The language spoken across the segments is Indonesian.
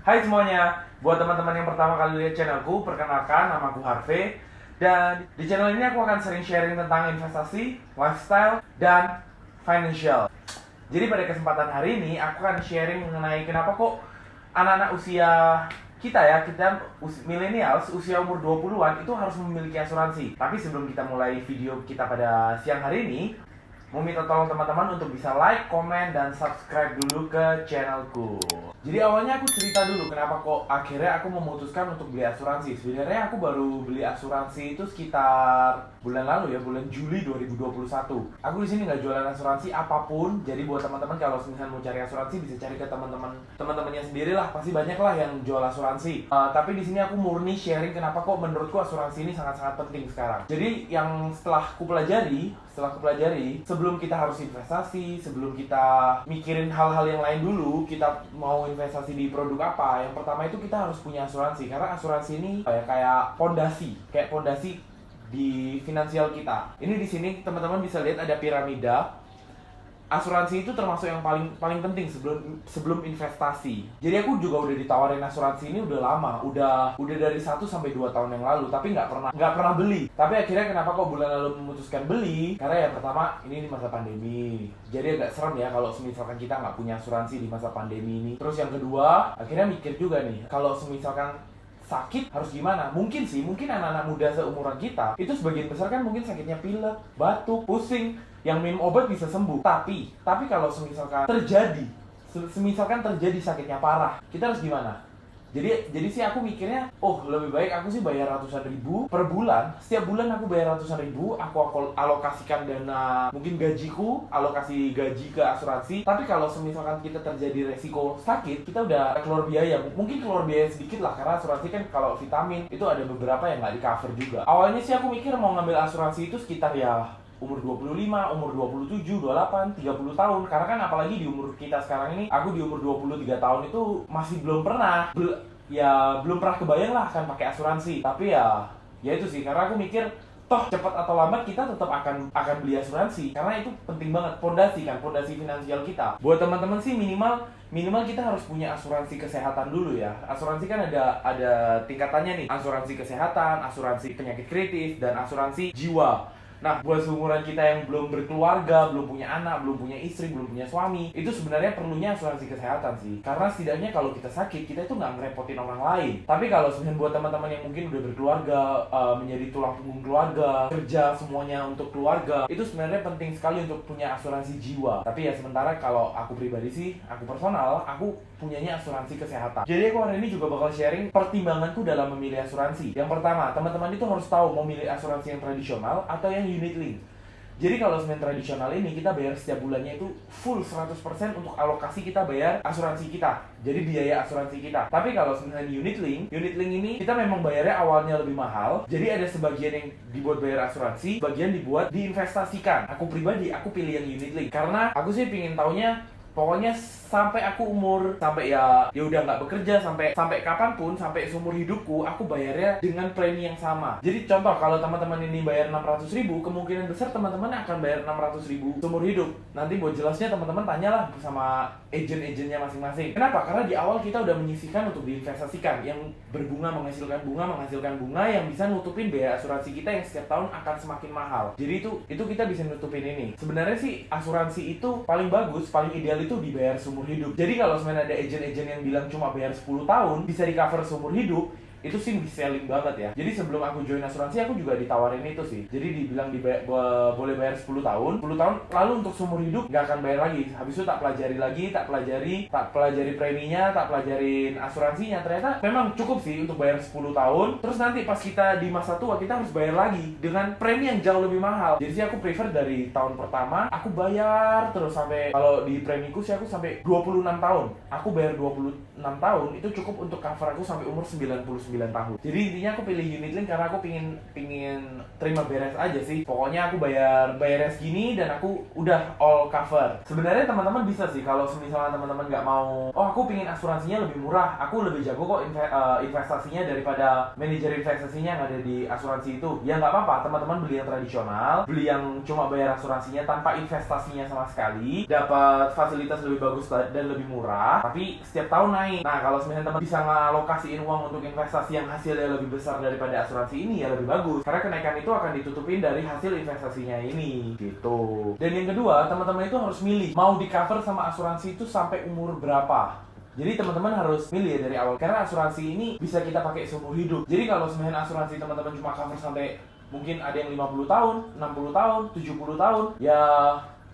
Hai semuanya, buat teman-teman yang pertama kali lihat channelku, perkenalkan nama aku Harvey. Dan di channel ini aku akan sering sharing tentang investasi, lifestyle, dan financial. Jadi pada kesempatan hari ini aku akan sharing mengenai kenapa kok anak-anak usia kita millennials, usia umur 20-an itu harus memiliki asuransi. Tapi sebelum kita mulai video kita pada siang hari ini, mau minta tolong teman-teman untuk bisa like, komen, dan subscribe dulu ke channelku. Jadi awalnya aku cerita dulu kenapa kok akhirnya aku memutuskan untuk beli asuransi. Sebenarnya aku baru beli asuransi itu sekitar bulan lalu ya, bulan Juli 2021. Aku di sini nggak jualan asuransi apapun. Jadi buat teman-teman kalau misalnya mau cari asuransi bisa cari ke teman-temannya sendiri lah. Pasti banyak lah yang jual asuransi. Tapi di sini aku murni sharing kenapa kok menurutku asuransi ini sangat-sangat penting sekarang. Jadi yang setelah aku pelajari, sebelum kita harus investasi, sebelum kita mikirin hal-hal yang lain dulu, kita mau investasi di produk apa, yang pertama itu kita harus punya asuransi. Karena asuransi ini kayak pondasi di finansial kita. Ini di sini teman-teman bisa lihat ada piramida. Asuransi itu termasuk yang paling penting sebelum investasi. Jadi aku juga udah ditawarin asuransi ini udah lama, udah dari 1 sampai 2 tahun yang lalu, tapi nggak pernah beli. Tapi akhirnya kenapa kok bulan lalu memutuskan beli? Karena yang pertama ini di masa pandemi. Jadi agak serem ya kalau misalkan kita nggak punya asuransi di masa pandemi ini. Terus yang kedua, akhirnya mikir juga nih, kalau misalkan sakit harus gimana? Mungkin anak-anak muda seumuran kita itu sebagian besar kan mungkin sakitnya pilek, batuk, pusing, yang minum obat bisa sembuh. Tapi kalau semisalkan terjadi sakitnya parah, kita harus gimana? Jadi sih aku mikirnya, lebih baik aku sih bayar ratusan ribu per bulan. Setiap bulan aku bayar ratusan ribu, aku alokasikan dana, mungkin gajiku, alokasi gaji ke asuransi. Tapi kalau misalkan kita terjadi resiko sakit, kita udah keluar biaya. Mungkin keluar biaya sedikit lah, karena asuransi kan kalau vitamin, itu ada beberapa yang nggak di cover juga. Awalnya sih aku mikir mau ngambil asuransi itu sekitar ya umur 25, umur 27, 28, 30 tahun. Karena kan apalagi di umur kita sekarang ini, aku di umur 23 tahun itu masih belum pernah kebayang lah akan pakai asuransi. Tapi ya itu sih, karena aku mikir toh cepat atau lambat kita tetap akan beli asuransi. Karena itu penting banget, pondasi finansial kita. Buat teman-teman sih minimal kita harus punya asuransi kesehatan dulu ya. Asuransi kan ada tingkatannya nih. Asuransi kesehatan, asuransi penyakit kritis, dan asuransi jiwa. Nah, buat seumuran kita yang belum berkeluarga, belum punya anak, belum punya istri, belum punya suami, itu sebenarnya perlunya asuransi kesehatan sih. Karena setidaknya kalau kita sakit, kita itu nggak ngerepotin orang lain. Tapi kalau sebenarnya buat teman-teman yang mungkin udah berkeluarga, menjadi tulang punggung keluarga, kerja semuanya untuk keluarga, itu sebenarnya penting sekali untuk punya asuransi jiwa. Tapi ya sementara kalau aku pribadi sih, aku personal, aku punyanya asuransi kesehatan. Jadi aku hari ini juga bakal sharing pertimbanganku dalam memilih asuransi. Yang pertama, teman-teman itu harus tahu mau milih asuransi yang tradisional atau yang unit link. Jadi kalau sebenarnya tradisional ini kita bayar setiap bulannya itu full 100% untuk alokasi kita bayar asuransi kita. Jadi biaya asuransi kita. Tapi kalau sebenarnya unit link ini kita memang bayarnya awalnya lebih mahal. Jadi ada sebagian yang dibuat bayar asuransi, sebagian dibuat diinvestasikan. Aku pribadi aku pilih yang unit link karena aku sih pingin taunya pokoknya sampai aku sampai ya udah nggak bekerja, sampai kapanpun, sampai seumur hidupku aku bayarnya dengan premi yang sama. Jadi contoh kalau teman-teman ini bayar 600.000, kemungkinan besar teman-teman akan bayar 600.000 seumur hidup. Nanti buat jelasnya teman-teman tanyalah sama agent-agentnya masing-masing. Kenapa? Karena di awal kita udah menyisihkan untuk diinvestasikan yang berbunga, menghasilkan bunga yang bisa nutupin biaya asuransi kita yang setiap tahun akan semakin mahal. Jadi itu kita bisa nutupin ini. Sebenarnya sih asuransi itu paling bagus, paling ideal itu dibayar seumur hidup. Jadi kalau sebenarnya ada agent-agent yang bilang cuma bayar 10 tahun bisa di cover seumur hidup, itu sih selling banget ya. Jadi sebelum aku join asuransi aku juga ditawarin itu sih. Jadi dibilang boleh bayar 10 tahun lalu untuk seumur hidup nggak akan bayar lagi. Habis itu tak pelajari preminya, tak pelajarin asuransinya. Ternyata memang cukup sih untuk bayar 10 tahun. Terus nanti pas kita di masa tua kita harus bayar lagi dengan premi yang jauh lebih mahal. Jadi sih aku prefer dari tahun pertama aku bayar terus sampai, kalau di premiku sih aku sampai 26 tahun. Aku bayar 26 tahun itu cukup untuk cover aku sampai umur 99 tahun. Jadi intinya aku pilih unit link karena aku pingin terima beres aja sih. Pokoknya aku bayarnya segini dan aku udah all cover. Sebenarnya teman-teman bisa sih kalau misalnya teman-teman nggak mau, oh aku pingin asuransinya lebih murah, aku lebih jago kok investasinya daripada manajer investasinya yang ada di asuransi itu. Ya nggak apa-apa, teman-teman beli yang tradisional, beli yang cuma bayar asuransinya tanpa investasinya sama sekali, dapat fasilitas lebih bagus dan lebih murah, tapi setiap tahun naik. Nah kalau misalnya teman bisa ngalokasiin uang untuk investasi yang hasilnya lebih besar daripada asuransi ini, ya lebih bagus karena kenaikan itu akan ditutupin dari hasil investasinya ini gitu. Dan yang kedua, teman-teman itu harus milih mau di cover sama asuransi itu sampai umur berapa. Jadi teman-teman harus milih ya dari awal, karena asuransi ini bisa kita pakai seumur hidup. Jadi kalau sebenarnya asuransi teman-teman cuma cover sampai mungkin ada yang 50 tahun, 60 tahun, 70 tahun, ya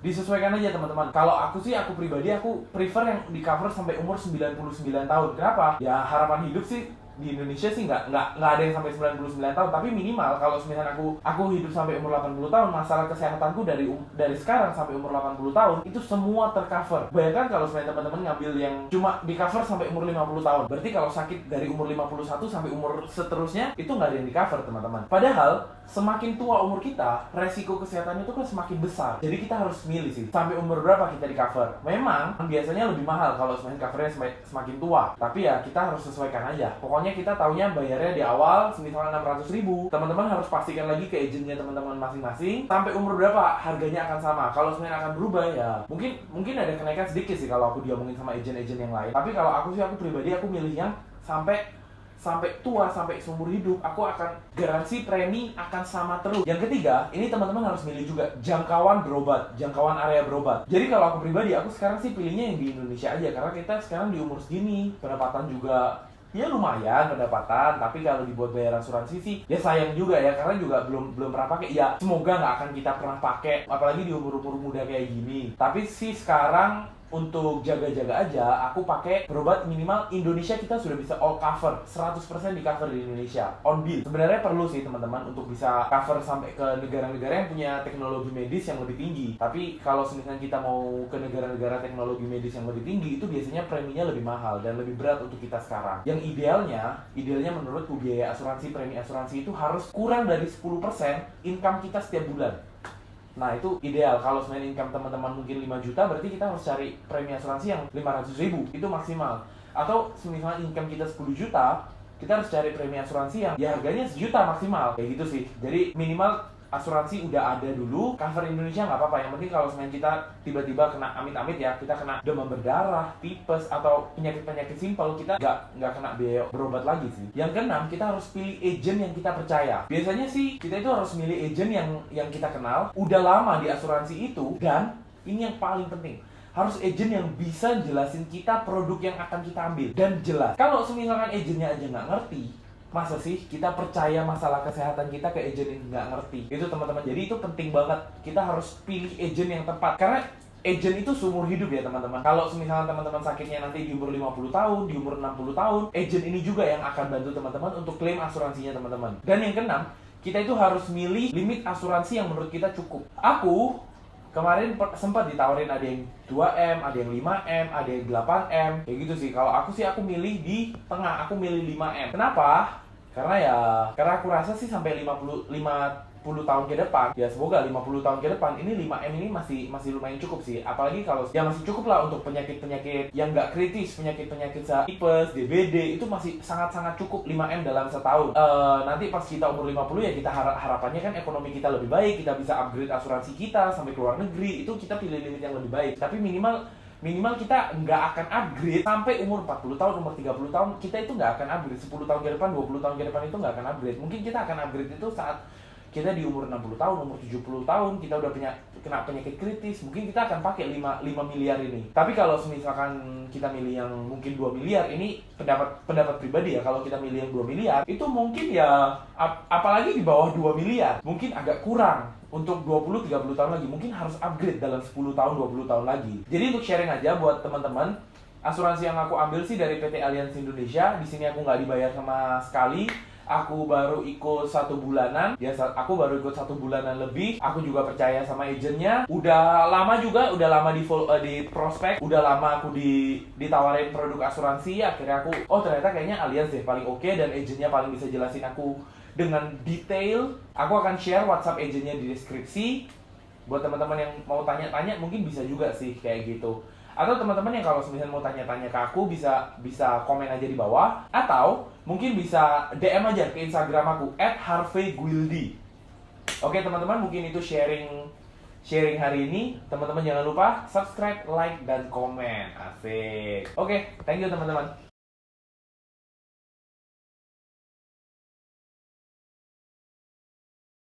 disesuaikan aja teman-teman. Kalau aku sih, aku pribadi aku prefer yang di cover sampai umur 99 tahun. Kenapa? Ya harapan hidup sih di Indonesia sih nggak ada yang sampai 99 tahun, tapi minimal kalau misalnya aku hidup sampai umur 80 tahun, masalah kesehatanku dari sekarang sampai umur 80 tahun itu semua tercover. Bayangkan kalau misalnya teman-teman ngambil yang cuma di cover sampai umur 50 tahun, berarti kalau sakit dari umur 51 sampai umur seterusnya itu nggak ada yang di cover teman-teman. Padahal semakin tua umur kita, resiko kesehatannya itu kan semakin besar. Jadi kita harus milih sih sampai umur berapa kita di cover. Memang biasanya lebih mahal kalau sebenarnya covernya semakin tua, tapi ya kita harus sesuaikan aja. Pokoknya kita taunya bayarnya di awal misalnya 600.000. Teman-teman harus pastikan lagi ke agennya teman-teman masing-masing sampai umur berapa harganya akan sama. Kalau sebenarnya akan berubah ya mungkin ada kenaikan sedikit sih kalau aku diomongin sama agen-agen yang lain. Tapi kalau aku pribadi aku milih yang sampai tua, sampai seumur hidup, aku akan garansi premi akan sama terus. Yang ketiga, ini teman-teman harus milih juga jangkauan berobat, jangkauan area berobat. Jadi kalau aku pribadi, aku sekarang sih pilihnya yang di Indonesia aja, karena kita sekarang di umur segini, pendapatan juga ya lumayan pendapatan, tapi kalau dibuat bayar asuransi sih ya sayang juga ya, karena juga belum pernah pakai. Ya semoga nggak akan kita pernah pakai, apalagi di umur muda kayak gini. Tapi sih sekarang untuk jaga-jaga aja, aku pakai berobat minimal Indonesia kita sudah bisa all cover, 100% di cover di Indonesia, on bill. Sebenarnya perlu sih teman-teman untuk bisa cover sampai ke negara-negara yang punya teknologi medis yang lebih tinggi. Tapi kalau misalnya kita mau ke negara-negara teknologi medis yang lebih tinggi, itu biasanya preminya lebih mahal dan lebih berat untuk kita sekarang. Yang idealnya menurutku biaya asuransi, premi asuransi itu harus kurang dari 10% income kita setiap bulan. Nah itu ideal. Kalau sebenarnya income teman-teman mungkin 5 juta, berarti kita harus cari premi asuransi yang 500.000, itu maksimal. Atau misalnya income kita 10 juta, kita harus cari premi asuransi yang ya harganya 1 juta maksimal. Kayak gitu sih. Jadi minimal asuransi udah ada dulu, cover Indonesia nggak apa-apa. Yang penting kalau sebenarnya kita tiba-tiba kena amit-amit ya, kita kena demam berdarah, tipes, atau penyakit-penyakit simpel, kita nggak kena biaya berobat lagi sih. Yang keenam, kita harus pilih agent yang kita percaya. Biasanya sih kita itu harus milih agent yang kita kenal, udah lama di asuransi itu, dan ini yang paling penting, harus agent yang bisa jelasin kita produk yang akan kita ambil dan jelas. Kalau misalkan agentnya aja nggak ngerti, masa sih kita percaya masalah kesehatan kita ke agent yang nggak ngerti? Itu teman-teman, jadi itu penting banget. Kita harus pilih agent yang tepat, karena agent itu seumur hidup ya teman-teman. Kalau misalnya teman-teman sakitnya nanti di umur 50 tahun, di umur 60 tahun, agent ini juga yang akan bantu teman-teman untuk klaim asuransinya teman-teman. Dan yang keenam, kita itu harus milih limit asuransi yang menurut kita cukup. Aku kemarin sempat ditawarin ada yang 2M, ada yang 5M, ada yang 8M, kayak gitu sih. Kalau aku milih di tengah, aku milih 5M. Kenapa? Karena aku rasa sih sampai 50 tahun ke depan, ya semoga 50 tahun ke depan ini 5M ini masih lumayan cukup sih. Apalagi kalau ya masih cukup lah untuk penyakit-penyakit yang nggak kritis, penyakit-penyakit tipes, DBD, itu masih sangat-sangat cukup 5M dalam setahun. Nanti pas kita umur 50 ya kita harapannya kan ekonomi kita lebih baik, kita bisa upgrade asuransi kita sampai ke luar negeri, itu kita pilih limit yang lebih baik. Tapi minimal kita nggak akan upgrade sampai umur 40 tahun, umur 30 tahun, kita itu nggak akan upgrade. 10 tahun ke depan, 20 tahun ke depan itu nggak akan upgrade. Mungkin kita akan upgrade itu saat kita di umur 60 tahun, umur 70 tahun, kita udah kena penyakit kritis, mungkin kita akan pakai 5 miliar ini. Tapi kalau misalkan kita milih yang mungkin 2 miliar, ini pendapat pribadi ya, kalau kita milih yang 2 miliar, itu mungkin ya, apalagi di bawah 2 miliar, mungkin agak kurang. Untuk 20-30 tahun lagi, mungkin harus upgrade dalam 10 tahun, 20 tahun lagi. Jadi untuk sharing aja buat teman-teman, asuransi yang aku ambil sih dari PT Allianz Indonesia. Di sini aku nggak dibayar sama sekali. aku baru ikut 1 bulanan. Ya, aku baru ikut 1 bulanan lebih. Aku juga percaya sama agentnya. Udah lama juga, udah lama di prospek. Udah lama aku ditawarin produk asuransi. Akhirnya aku, oh ternyata kayaknya Allianz deh paling oke, dan agentnya paling bisa jelasin aku dengan detail. Aku akan share WhatsApp agentnya di deskripsi. Buat teman-teman yang mau tanya-tanya mungkin bisa juga sih kayak gitu. Atau teman-teman yang kalau misalnya mau tanya-tanya ke aku bisa komen aja di bawah, atau mungkin bisa DM aja ke Instagram aku @harveyguildy. Oke teman-teman, mungkin itu sharing hari ini. Teman-teman jangan lupa subscribe, like, dan komen. Asik. Oke, thank you teman-teman.